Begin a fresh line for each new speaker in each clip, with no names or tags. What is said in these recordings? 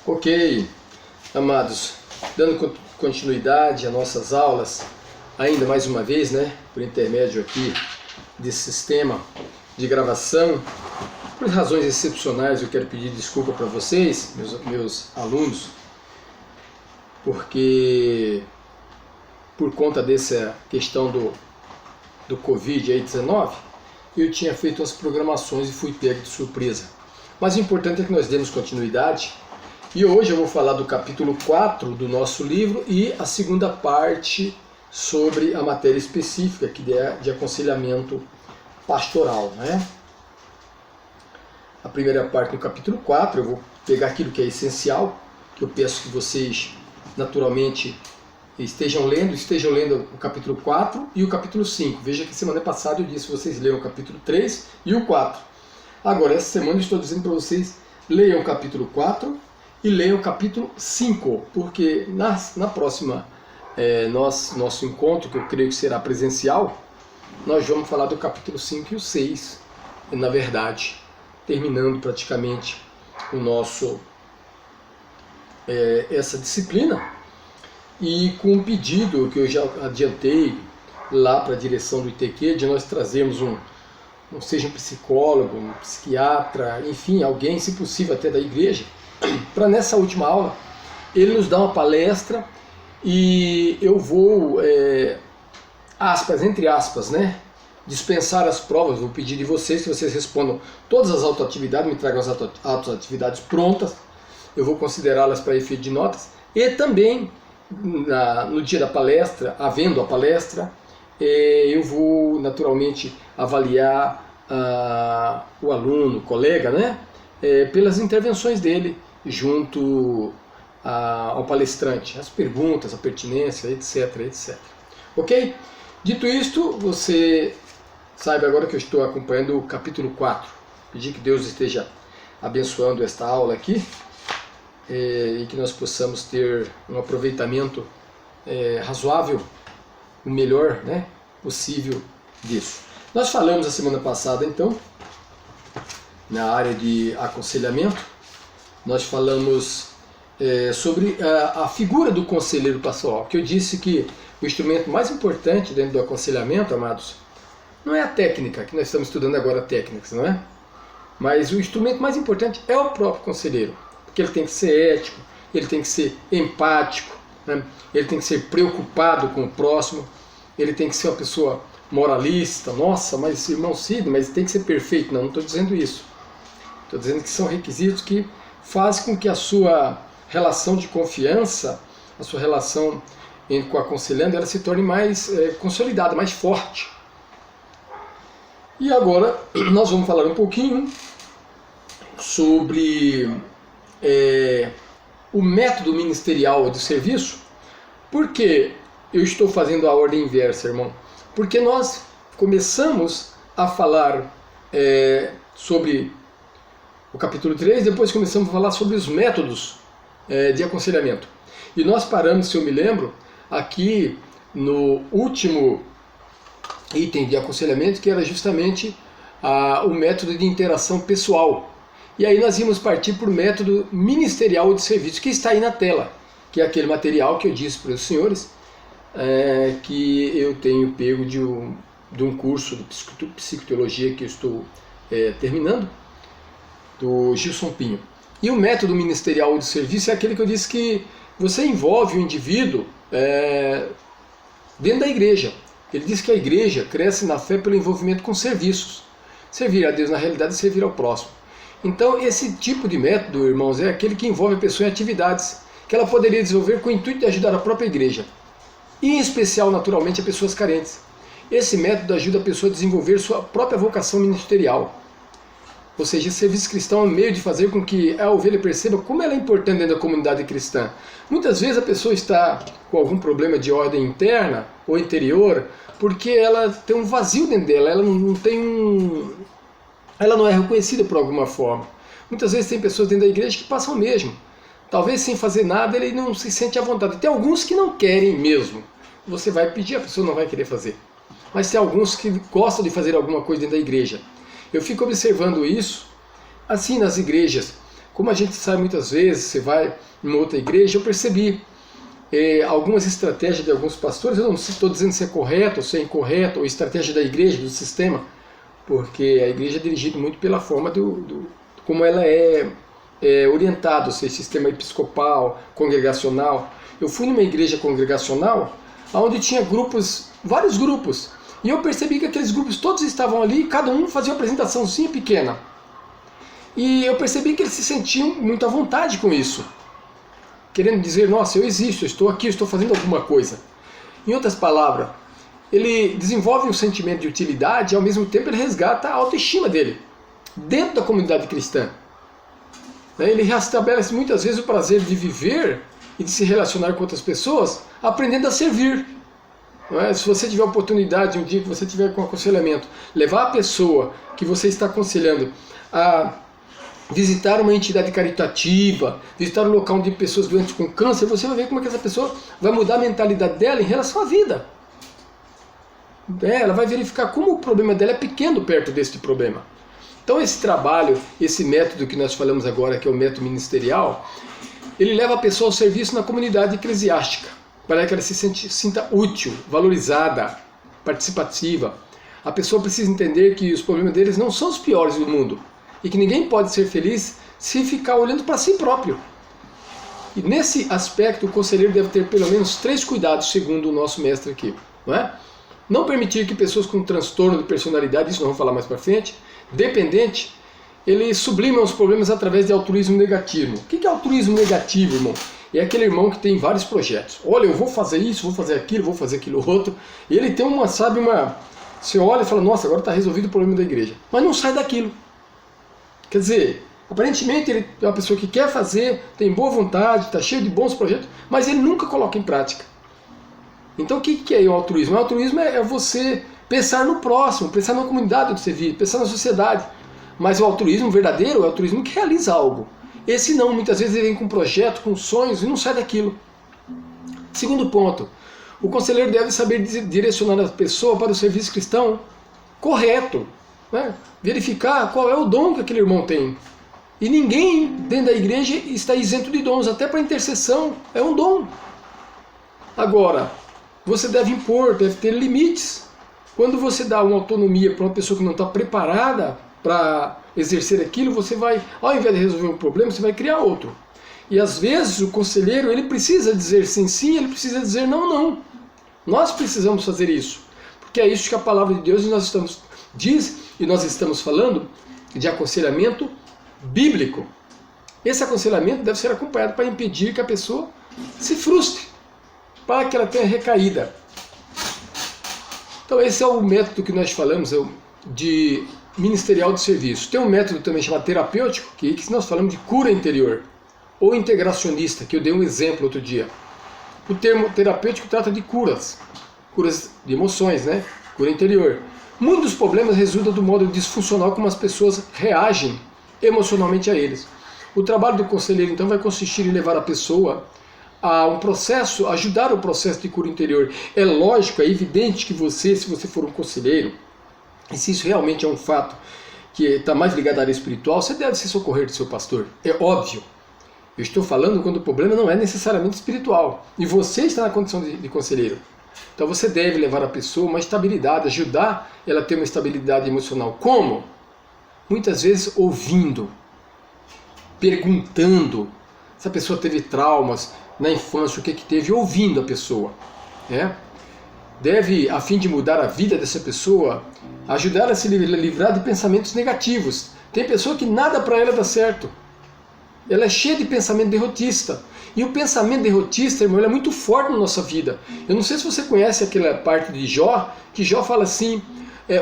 Ok, amados, dando continuidade às nossas aulas, ainda mais uma vez, por intermédio aqui desse sistema de gravação. Por razões excepcionais eu quero pedir desculpa para vocês, meus alunos, porque por conta dessa questão do Covid-19, eu tinha feito as programações e fui pego de surpresa. Mas o importante é que nós demos continuidade. E hoje eu vou falar do capítulo 4 do nosso livro e a segunda parte sobre a matéria específica, que é de aconselhamento pastoral. A primeira parte do capítulo 4, eu vou pegar aquilo que é essencial, que eu peço que vocês naturalmente estejam lendo o capítulo 4 e o capítulo 5. Veja que semana passada eu disse que vocês leiam o capítulo 3 e o 4. Agora, essa semana eu estou dizendo para vocês, leiam o capítulo 4 e leiam o capítulo 5, porque na próxima nosso encontro, que eu creio que será presencial, nós vamos falar do capítulo 5 e o 6, na verdade, terminando praticamente essa disciplina, e com um pedido que eu já adiantei lá para a direção do ITQ, de nós trazermos seja um psicólogo, um psiquiatra, enfim, alguém, se possível até da igreja, para nessa última aula ele nos dar uma palestra e eu vou, entre aspas, dispensar as provas. Vou pedir de vocês que vocês respondam todas as autoatividades, me tragam as autoatividades prontas, eu vou considerá-las para efeito de notas, e também no dia da palestra, havendo a palestra, eu vou naturalmente avaliar o aluno, o colega, pelas intervenções dele junto ao palestrante, as perguntas, a pertinência, etc, etc. Ok? Dito isto, você sabe agora que eu estou acompanhando o capítulo 4. Pedir que Deus esteja abençoando esta aula aqui e que nós possamos ter um aproveitamento razoável, o melhor possível disso. Nós falamos a semana passada, então, na área de aconselhamento, nós falamos sobre a figura do conselheiro pastoral, que eu disse que o instrumento mais importante dentro do aconselhamento, amados, não é a técnica, que nós estamos estudando agora técnicas, não é? Mas o instrumento mais importante é o próprio conselheiro, porque ele tem que ser ético, ele tem que ser empático, ele tem que ser preocupado com o próximo, ele tem que ser uma pessoa moralista. Nossa, mas irmão Cid, mas tem que ser perfeito. Não estou dizendo isso. Estou dizendo que são requisitos que fazem com que a sua relação de confiança, a sua relação com o aconselhando, ela se torne mais consolidada, mais forte. E agora nós vamos falar um pouquinho sobre o método ministerial de serviço. Por que eu estou fazendo a ordem inversa, irmão? Porque nós começamos a falar sobre o capítulo 3, depois começamos a falar sobre os métodos de aconselhamento. E nós paramos, se eu me lembro, aqui no último item de aconselhamento, que era justamente o método de interação pessoal. E aí nós íamos partir para o método ministerial de serviço, que está aí na tela, que é aquele material que eu disse para os senhores, que eu tenho pego de um curso de psicoteologia que eu estou terminando, do Gilson Pinho. E o método ministerial de serviço é aquele que eu disse que você envolve o indivíduo dentro da igreja. Ele diz que a igreja cresce na fé pelo envolvimento com serviços. Servir a Deus, na realidade, é servir ao próximo. Então, esse tipo de método, irmãos, é aquele que envolve a pessoa em atividades que ela poderia desenvolver com o intuito de ajudar a própria igreja. E, em especial, naturalmente, a pessoas carentes. Esse método ajuda a pessoa a desenvolver sua própria vocação ministerial. Ou seja, o serviço cristão é um meio de fazer com que a ovelha perceba como ela é importante dentro da comunidade cristã. Muitas vezes a pessoa está com algum problema de ordem interna ou interior, porque ela tem um vazio dentro dela, ela não é reconhecida por alguma forma. Muitas vezes tem pessoas dentro da igreja que passam mesmo. Talvez sem fazer nada ele não se sente à vontade. Tem alguns que não querem mesmo. Você vai pedir, a pessoa não vai querer fazer. Mas tem alguns que gostam de fazer alguma coisa dentro da igreja. Eu fico observando isso, assim, nas igrejas Como a gente sabe muitas vezes, você vai em uma outra igreja, eu percebi algumas estratégias de alguns pastores, eu não estou dizendo se é correto ou se é incorreto, ou estratégia da igreja, do sistema, porque a igreja é dirigida muito pela forma como ela é orientada, ou seja, sistema episcopal, congregacional. Eu fui numa igreja congregacional, onde tinha grupos, vários grupos, e eu percebi que aqueles grupos todos estavam ali, cada um fazia uma apresentaçãozinha pequena. E eu percebi que eles se sentiam muito à vontade com isso, querendo dizer, nossa, eu existo, eu estou aqui, eu estou fazendo alguma coisa. Em outras palavras, ele desenvolve um sentimento de utilidade e ao mesmo tempo ele resgata a autoestima dele, dentro da comunidade cristã. Ele restabelece muitas vezes o prazer de viver e de se relacionar com outras pessoas, aprendendo a servir. Não é? Se você tiver oportunidade, um dia que você tiver com aconselhamento, levar a pessoa que você está aconselhando a visitar uma entidade caritativa, visitar um local onde pessoas doentes com câncer, você vai ver como é que essa pessoa vai mudar a mentalidade dela em relação à vida. Ela vai verificar como o problema dela é pequeno perto deste problema. Então esse trabalho, esse método que nós falamos agora, que é o método ministerial, ele leva a pessoa ao serviço na comunidade eclesiástica, para que ela se sinta útil, valorizada, participativa. A pessoa precisa entender que os problemas deles não são os piores do mundo, e que ninguém pode ser feliz se ficar olhando para si próprio. E nesse aspecto o conselheiro deve ter pelo menos 3 cuidados, segundo o nosso mestre aqui. Não é? Não permitir que pessoas com transtorno de personalidade, isso nós vamos falar mais para frente, dependente, eles sublimam os problemas através de altruísmo negativo. O que é altruísmo negativo, irmão? É aquele irmão que tem vários projetos. Olha, eu vou fazer isso, vou fazer aquilo outro. E ele tem você olha e fala, nossa, agora está resolvido o problema da igreja. Mas não sai daquilo. Quer dizer, aparentemente ele é uma pessoa que quer fazer, tem boa vontade, está cheio de bons projetos, mas ele nunca coloca em prática. Então o que é o altruísmo? O altruísmo é você pensar no próximo, pensar na comunidade onde você vive, pensar na sociedade. Mas o altruísmo verdadeiro é o altruísmo que realiza algo. Esse não, muitas vezes ele vem com projetos, com sonhos e não sai daquilo. Segundo ponto, o conselheiro deve saber direcionar a pessoa para o serviço cristão correto. Né? Verificar qual é o dom que aquele irmão tem. E ninguém dentro da igreja está isento de dons, até para intercessão, é um dom. Agora, você deve impor, deve ter limites. Quando você dá uma autonomia para uma pessoa que não está preparada para exercer aquilo, você vai, ao invés de resolver um problema, você vai criar outro. E às vezes o conselheiro, ele precisa dizer sim, sim, ele precisa dizer não, não. Nós precisamos fazer isso, porque é isso que a palavra de Deus diz, e nós estamos falando de aconselhamento bíblico. Esse aconselhamento deve ser acompanhado para impedir que a pessoa se frustre, para que ela tenha recaída. Então esse é o método que nós falamos de ministerial de serviço. Tem um método também chamado terapêutico, que nós falamos de cura interior, ou integracionista, que eu dei um exemplo outro dia. O termo terapêutico trata de curas de emoções, né? Cura interior. Muitos dos problemas resultam do modo disfuncional como as pessoas reagem emocionalmente a eles. O trabalho do conselheiro, então, vai consistir em levar a pessoa a um processo, ajudar o processo de cura interior. É lógico, é evidente que se você for um conselheiro, e se isso realmente é um fato que está mais ligado à área espiritual, você deve se socorrer do seu pastor. É óbvio. Eu estou falando quando o problema não é necessariamente espiritual. E você está na condição de conselheiro. Então você deve levar a pessoa uma estabilidade, ajudar ela a ter uma estabilidade emocional. Como? Muitas vezes ouvindo, perguntando se a pessoa teve traumas na infância, o que teve, ouvindo a pessoa. Deve, a fim de mudar a vida dessa pessoa, ajudar ela a se livrar de pensamentos negativos. Tem pessoa que nada para ela dá certo. Ela é cheia de pensamento derrotista. E o pensamento derrotista, irmão, ele é muito forte na nossa vida. Eu não sei se você conhece aquela parte de Jó, que Jó fala assim,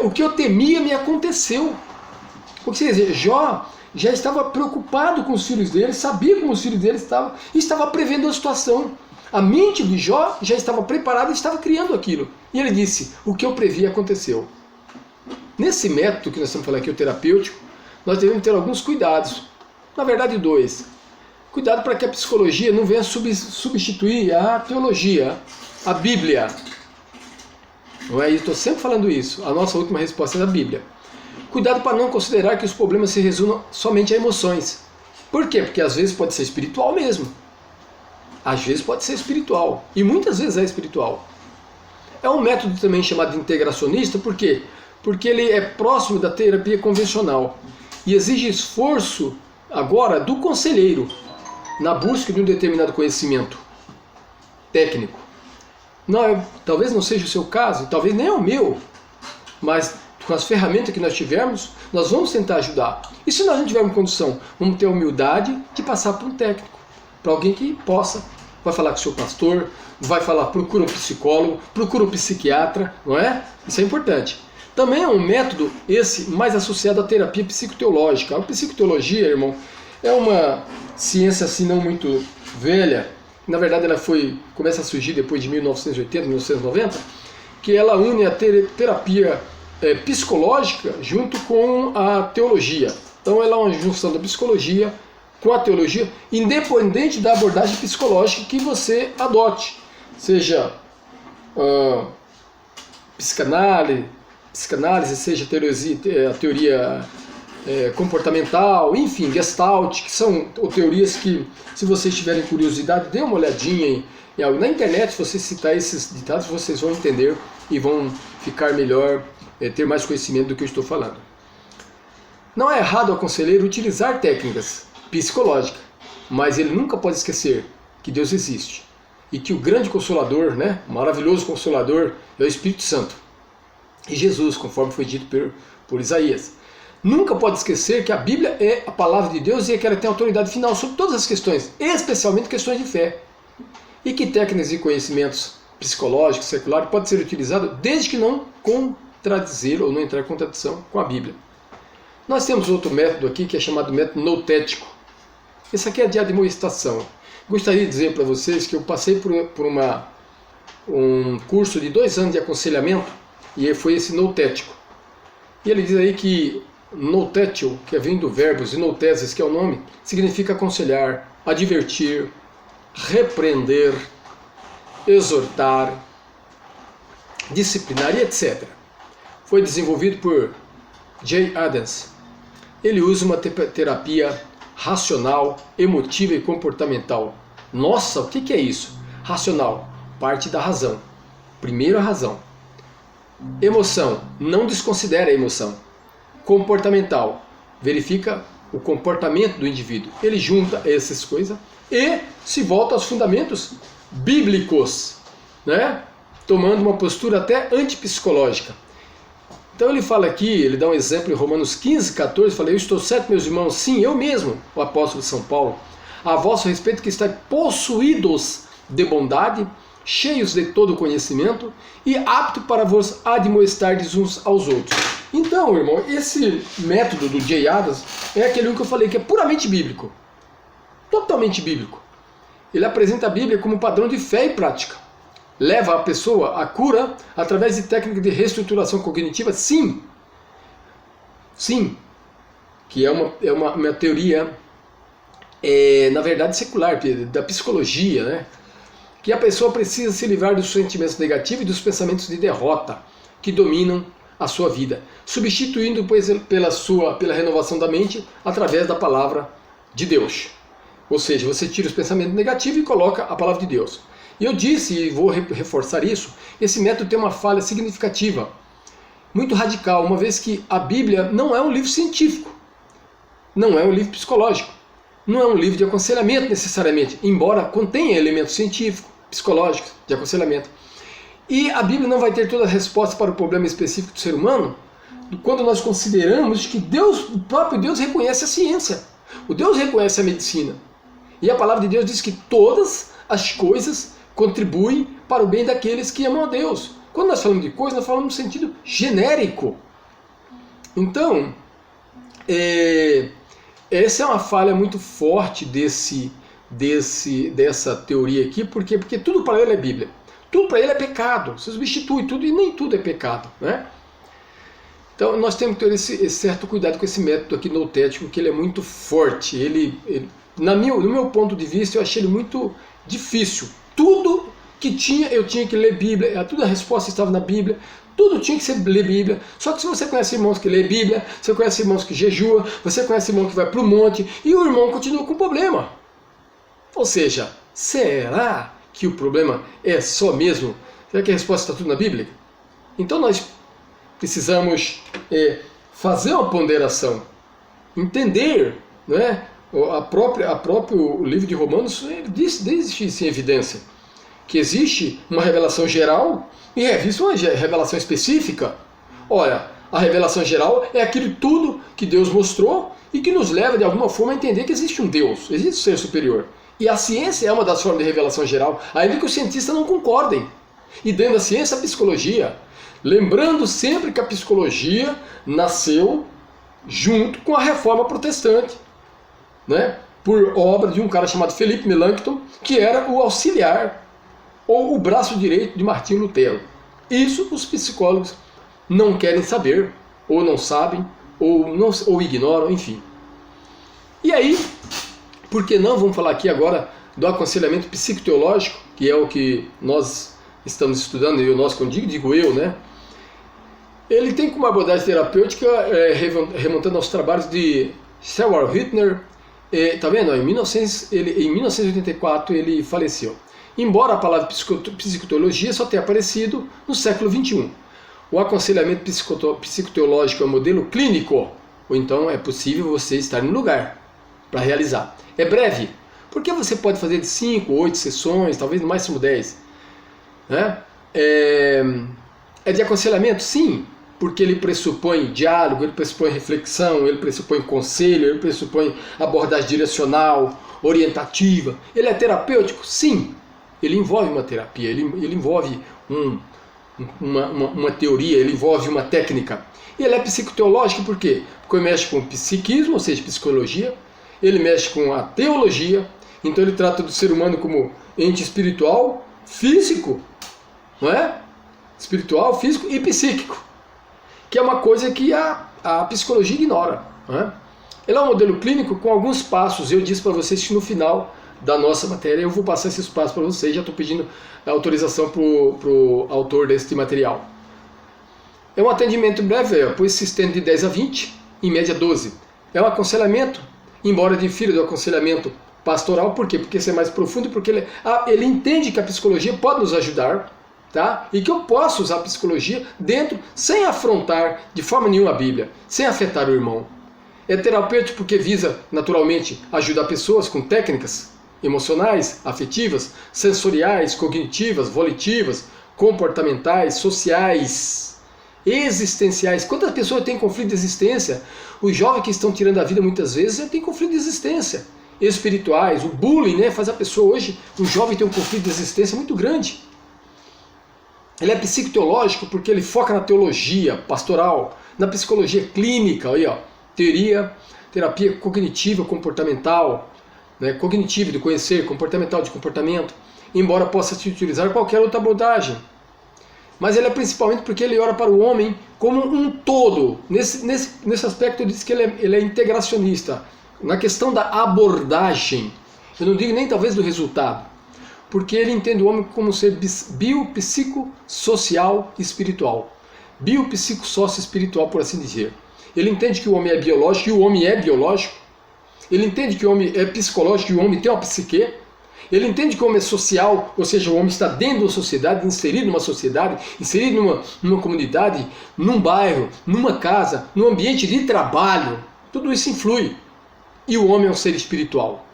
o que eu temia me aconteceu. O que quer dizer, Jó já estava preocupado com os filhos dele, sabia como os filhos dele estavam, e estava prevendo a situação. A mente de Jó já estava preparada e estava criando aquilo. E ele disse, o que eu previ aconteceu. Nesse método que nós estamos falando aqui, o terapêutico, nós devemos ter alguns cuidados. Na verdade, 2. Cuidado para que a psicologia não venha substituir a teologia, a Bíblia. Não é? Eu estou sempre falando isso. A nossa última resposta é da Bíblia. Cuidado para não considerar que os problemas se resumam somente a emoções. Por quê? Porque às vezes pode ser espiritual mesmo. Às vezes pode ser espiritual. E muitas vezes é espiritual. É um método também chamado de integracionista, por quê? Porque ele é próximo da terapia convencional e exige esforço agora do conselheiro na busca de um determinado conhecimento técnico. Não, talvez não seja o seu caso, talvez nem é o meu, mas com as ferramentas que nós tivermos, nós vamos tentar ajudar. E se nós não tivermos condição, vamos ter a humildade de passar para um técnico, para alguém que possa. Vai falar com o seu pastor, vai falar, procura um psicólogo, procura um psiquiatra, não é? Isso é importante. Também é um método, esse, mais associado à terapia psicoteológica. A psicoteologia, irmão, é uma ciência assim não muito velha. Na verdade, ela começa a surgir depois de 1980, 1990, que ela une a terapia psicológica junto com a teologia. Então, ela é uma junção da psicologia com a teologia, independente da abordagem psicológica que você adote, seja psicanálise, seja a teoria comportamental, enfim, Gestalt, que são teorias que, se vocês tiverem curiosidade, dê uma olhadinha na internet. Se você citar esses ditados, vocês vão entender e vão ficar melhor, ter mais conhecimento do que eu estou falando. Não é errado ao conselheiro utilizar técnicas psicológica, mas ele nunca pode esquecer que Deus existe e que o grande Consolador, o maravilhoso Consolador, é o Espírito Santo e Jesus, conforme foi dito por Isaías. Nunca pode esquecer que a Bíblia é a palavra de Deus e que ela tem autoridade final sobre todas as questões, especialmente questões de fé, e que técnicas e conhecimentos psicológicos, seculares, podem ser utilizados desde que não contradizer ou não entrar em contradição com a Bíblia. Nós temos outro método aqui que é chamado método noutético. Esse aqui é de admoestação. Gostaria de dizer para vocês que eu passei por um curso de 2 anos de aconselhamento e foi esse noutético. E ele diz aí que noutétio, que vem do verbo noutesis, que é o nome, significa aconselhar, advertir, repreender, exortar, disciplinar e etc. Foi desenvolvido por Jay Adams. Ele usa uma terapia racional, emotiva e comportamental. Nossa, o que é isso? Racional, parte da razão. Primeiro a razão. Emoção, não desconsidera a emoção. Comportamental, verifica o comportamento do indivíduo. Ele junta essas coisas e se volta aos fundamentos bíblicos, tomando uma postura até antipsicológica. Então ele fala aqui, ele dá um exemplo em Romanos 15, 14, fala: eu estou certo, meus irmãos, sim, eu mesmo, o apóstolo de São Paulo, a vosso respeito que estáis possuídos de bondade, cheios de todo conhecimento e apto para vos admoestardes uns aos outros. Então, irmão, esse método do Jay Adams é aquele que eu falei que é puramente bíblico, totalmente bíblico. Ele apresenta a Bíblia como padrão de fé e prática. Leva a pessoa à cura através de técnicas de reestruturação cognitiva? Sim. Sim. Que é uma teoria, na verdade, secular, da psicologia, que a pessoa precisa se livrar dos sentimentos negativos e dos pensamentos de derrota que dominam a sua vida, substituindo pela renovação da mente através da palavra de Deus. Ou seja, você tira os pensamentos negativos e coloca a palavra de Deus. E eu disse, e vou reforçar isso, esse método tem uma falha significativa, muito radical, uma vez que a Bíblia não é um livro científico, não é um livro psicológico, não é um livro de aconselhamento necessariamente, embora contenha elementos científicos, psicológicos, de aconselhamento. E a Bíblia não vai ter toda a resposta para o problema específico do ser humano, quando nós consideramos que o próprio Deus reconhece a ciência, o Deus reconhece a medicina. E a palavra de Deus diz que todas as coisas contribuem para o bem daqueles que amam a Deus. Quando nós falamos de coisa, nós falamos no sentido genérico. Então, essa é uma falha muito forte dessa teoria aqui, porque tudo para ele é Bíblia. Tudo para ele é pecado. Você substitui tudo e nem tudo é pecado, Então nós temos que ter esse certo cuidado com esse método aqui noutético, que ele é muito forte. No meu ponto de vista, eu achei ele muito difícil. Tudo que eu tinha que ler Bíblia, toda a resposta estava na Bíblia, Tudo tinha que ser ler Bíblia. Só que se você conhece irmãos que lê Bíblia, você conhece irmãos que jejua, você conhece irmão que vai para o monte, e o irmão continua com problema. Ou seja, será que o problema é só mesmo? Será que a resposta está tudo na Bíblia? Então nós precisamos fazer uma ponderação, entender, não é? O livro de Romanos deixa isso em evidência, que existe uma revelação geral e existe uma revelação específica. Olha, a revelação geral é aquilo tudo que Deus mostrou e que nos leva de alguma forma a entender que existe um Deus, existe um ser superior. E a ciência é uma das formas de revelação geral, ainda que os cientistas não concordem. E dentro da ciência, a psicologia. Lembrando sempre que a psicologia nasceu junto com a reforma protestante, né? Por obra de um cara chamado Philippe Melanchthon, que era o auxiliar ou o braço direito de Martinho Lutero. Isso os psicólogos não querem saber, ou não sabem, ou ignoram, enfim. E aí, por que não vamos falar aqui agora do aconselhamento psicoteológico, que é o que nós estamos estudando, e nós, quando digo eu, né? Ele tem como abordagem terapêutica, remontando aos trabalhos de Seward Huttner. Tá vendo? Em 1984 ele faleceu. Embora a palavra psicoteologia só tenha aparecido no século XXI. O aconselhamento psicoteológico é um modelo clínico, ou então é possível você estar no lugar para realizar. É breve, porque você pode fazer de 5, 8 sessões, talvez no máximo 10. Né? É de aconselhamento? Sim, porque ele pressupõe diálogo, ele pressupõe reflexão, ele pressupõe conselho, ele pressupõe abordagem direcional, orientativa. Ele é terapêutico? Sim, ele envolve uma terapia, ele envolve uma teoria, ele envolve uma técnica. E ele é psicoteológico por quê? Porque ele mexe com o psiquismo, ou seja, psicologia, ele mexe com a teologia, então ele trata do ser humano como ente espiritual, físico, não é? Espiritual, físico e psíquico, que é uma coisa que a psicologia ignora. Não é? Ele é um modelo clínico com alguns passos. Eu disse para vocês que no final da nossa matéria eu vou passar esses passos para vocês. Já estou pedindo a autorização para o autor deste material. É um atendimento breve, pois se estende de 10 a 20, em média 12. É um aconselhamento, embora difira do aconselhamento pastoral. Por quê? Porque isso é mais profundo, porque ele entende que a psicologia pode nos ajudar, tá? E que eu posso usar a psicologia dentro, sem afrontar de forma nenhuma a Bíblia, sem afetar o irmão. É terapêutico porque visa, naturalmente, ajudar pessoas com técnicas emocionais, afetivas, sensoriais, cognitivas, volitivas, comportamentais, sociais, existenciais. Quantas pessoas têm conflito de existência? Os jovens que estão tirando a vida muitas vezes têm conflito de existência. Espirituais, o bullying, né, faz a pessoa hoje, um jovem tem um conflito de existência muito grande. Ele é psicoteológico porque ele foca na teologia pastoral, na psicologia clínica, aí, ó, terapia cognitiva comportamental, né, cognitivo de conhecer, comportamental de comportamento, embora possa se utilizar qualquer outra abordagem. Mas ele é principalmente porque ele olha para o homem como um todo. Nesse aspecto eu disse que ele é integracionista. Na questão da abordagem, eu não digo nem talvez do resultado, porque ele entende o homem como um ser biopsicossocial e espiritual. Biopsicossócio-espiritual, por assim dizer. Ele entende que o homem é biológico e o homem é biológico. Ele entende que o homem é psicológico e o homem tem uma psique. Ele entende que o homem é social, ou seja, o homem está dentro de uma sociedade, inserido numa sociedade, inserido numa comunidade, num bairro, numa casa, num ambiente de trabalho. Tudo isso influi. E o homem é um ser espiritual.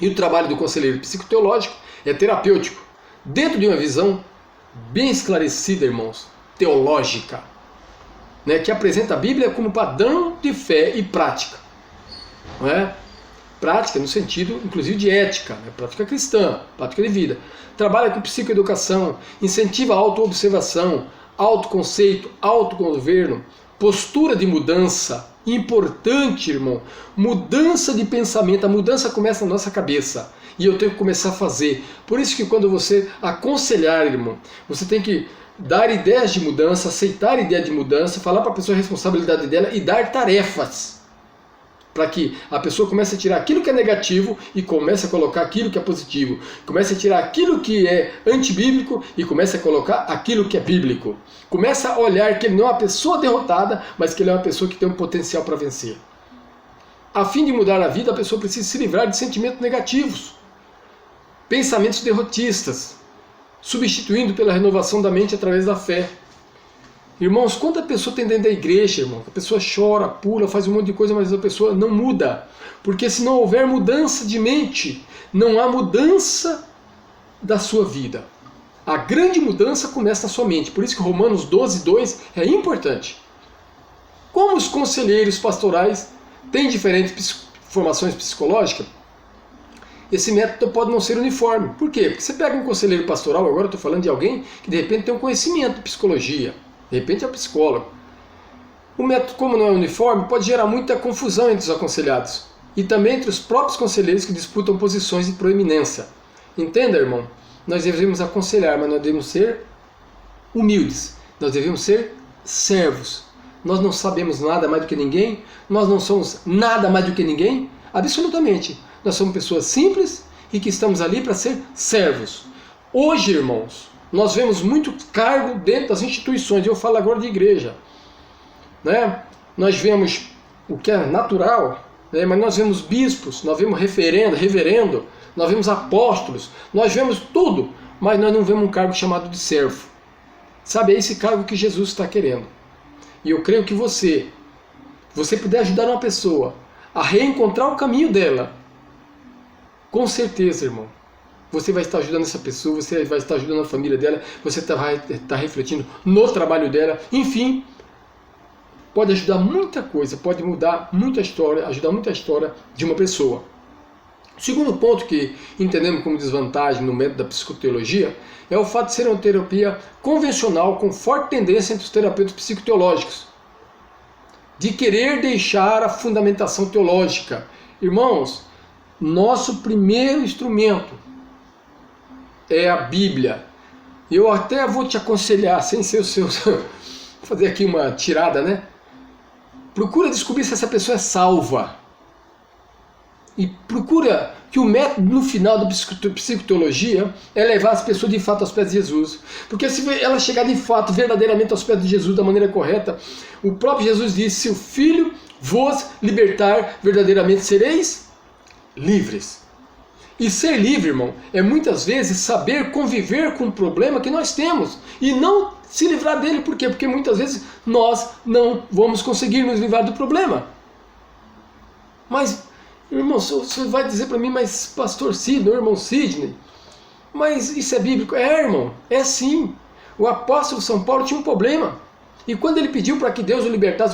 E o trabalho do conselheiro psicoteológico é terapêutico, dentro de uma visão bem esclarecida, irmãos, teológica, né, que apresenta a Bíblia como padrão de fé e prática. Não é? Prática no sentido, inclusive, de ética, né? Prática cristã, prática de vida. Trabalha com psicoeducação, incentiva a autoobservação, autoconceito, autogoverno, postura de mudança. Importante, irmão, mudança de pensamento. A mudança começa na nossa cabeça e eu tenho que começar a fazer. Por isso que quando você aconselhar, irmão, você tem que dar ideias de mudança, aceitar a ideia de mudança, falar para a pessoa a responsabilidade dela e dar tarefas para que a pessoa comece a tirar aquilo que é negativo e comece a colocar aquilo que é positivo. Comece a tirar aquilo que é antibíblico e comece a colocar aquilo que é bíblico. Comece a olhar que ele não é uma pessoa derrotada, mas que ele é uma pessoa que tem um potencial para vencer. A fim de mudar a vida, a pessoa precisa se livrar de sentimentos negativos, pensamentos derrotistas, substituindo pela renovação da mente através da fé. Irmãos, quando a pessoa tem dentro da igreja, irmão, a pessoa chora, pula, faz um monte de coisa, mas a pessoa não muda. Porque se não houver mudança de mente, não há mudança da sua vida. A grande mudança começa na sua mente. Por isso que Romanos 12:2 é importante. Como os conselheiros pastorais têm diferentes formações psicológicas, esse método pode não ser uniforme. Por quê? Porque você pega um conselheiro pastoral, agora eu estou falando de alguém que de repente tem um conhecimento de psicologia, de repente é um psicólogo. O método, como não é uniforme, pode gerar muita confusão entre os aconselhados e também entre os próprios conselheiros que disputam posições de proeminência. Entenda, irmão? Nós devemos aconselhar, mas nós devemos ser humildes, nós devemos ser servos. Nós não sabemos nada mais do que ninguém, nós não somos nada mais do que ninguém, absolutamente. Nós somos pessoas simples e que estamos ali para ser servos. Hoje, irmãos, nós vemos muito cargo dentro das instituições, eu falo agora de igreja. Né? Nós vemos o que é natural, né? Mas nós vemos bispos, nós vemos reverendo, nós vemos apóstolos, nós vemos tudo, mas nós não vemos um cargo chamado de servo. Sabe, é esse cargo que Jesus está querendo. E eu creio que você puder ajudar uma pessoa a reencontrar o caminho dela, com certeza, irmão, você vai estar ajudando essa pessoa, você vai estar ajudando a família dela, você vai estar refletindo no trabalho dela, enfim, pode ajudar muita coisa, pode mudar muita história, ajudar muita história de uma pessoa. O segundo ponto que entendemos como desvantagem no método da psicoteologia é o fato de ser uma terapia convencional com forte tendência entre os terapeutas psicoteológicos, de querer deixar a fundamentação teológica. Irmãos, nosso primeiro instrumento é a Bíblia. Eu até vou te aconselhar, sem ser o seu, fazer aqui uma tirada, né? Procura descobrir se essa pessoa é salva. E procura que o método no final da psicoteologia é levar as pessoas de fato aos pés de Jesus. Porque se ela chegar de fato, verdadeiramente aos pés de Jesus da maneira correta, o próprio Jesus disse: se o Filho vos libertar, verdadeiramente sereis livres. E ser livre, irmão, é muitas vezes saber conviver com o problema que nós temos e não se livrar dele. Por quê? Porque muitas vezes nós não vamos conseguir nos livrar do problema. Mas, irmão, você vai dizer para mim, mas pastor Sidney, irmão Sidney, mas isso é bíblico? É, irmão, é sim. O apóstolo São Paulo tinha um problema. E quando ele pediu para que Deus o libertasse